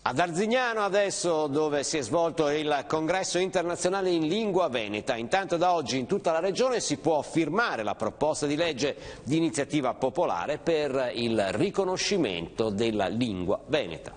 Ad Arzignano adesso, dove si è svolto il congresso internazionale in lingua veneta. Intanto da oggi in tutta la regione si può firmare la proposta di legge di iniziativa popolare per il riconoscimento della lingua veneta.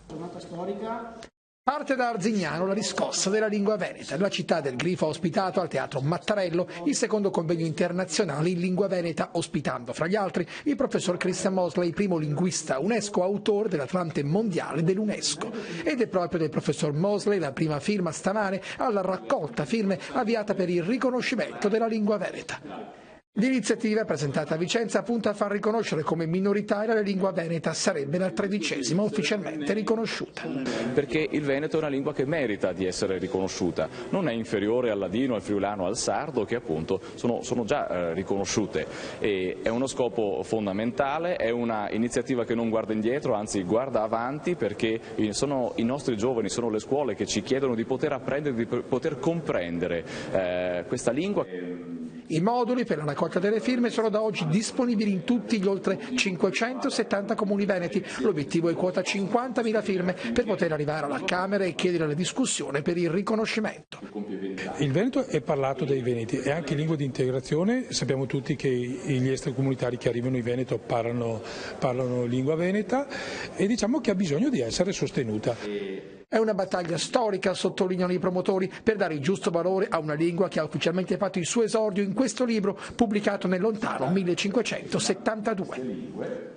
Giornata storica. Parte da Arzignano la riscossa della lingua veneta. La città del Grifo ha ospitato al Teatro Mattarello il secondo convegno internazionale in lingua veneta, ospitando fra gli altri il professor Christian Mosley, primo linguista UNESCO, autore dell'Atlante mondiale dell'UNESCO. Ed è proprio del professor Mosley la prima firma stamane alla raccolta firme avviata per il riconoscimento della lingua veneta. L'iniziativa presentata a Vicenza punta a far riconoscere come minoritaria la lingua veneta, sarebbe la 13ª ufficialmente riconosciuta. Perché il veneto è una lingua che merita di essere riconosciuta, non è inferiore al ladino, al friulano, al sardo, che appunto sono già riconosciute. E è uno scopo fondamentale, è una iniziativa che non guarda indietro, anzi guarda avanti, perché sono i nostri giovani, sono le scuole che ci chiedono di poter apprendere, di poter comprendere questa lingua. I moduli per la raccolta delle firme sono da oggi disponibili in tutti gli oltre 570 comuni veneti. L'obiettivo è quota 50.000 firme per poter arrivare alla Camera e chiedere la discussione per il riconoscimento. Il veneto è parlato dai veneti, è anche lingua di integrazione. Sappiamo tutti che gli extracomunitari che arrivano in Veneto parlano lingua veneta e diciamo che ha bisogno di essere sostenuta. È una battaglia storica, sottolineano i promotori, per dare il giusto valore a una lingua che ha ufficialmente fatto il suo esordio in questo libro pubblicato nel lontano 1572.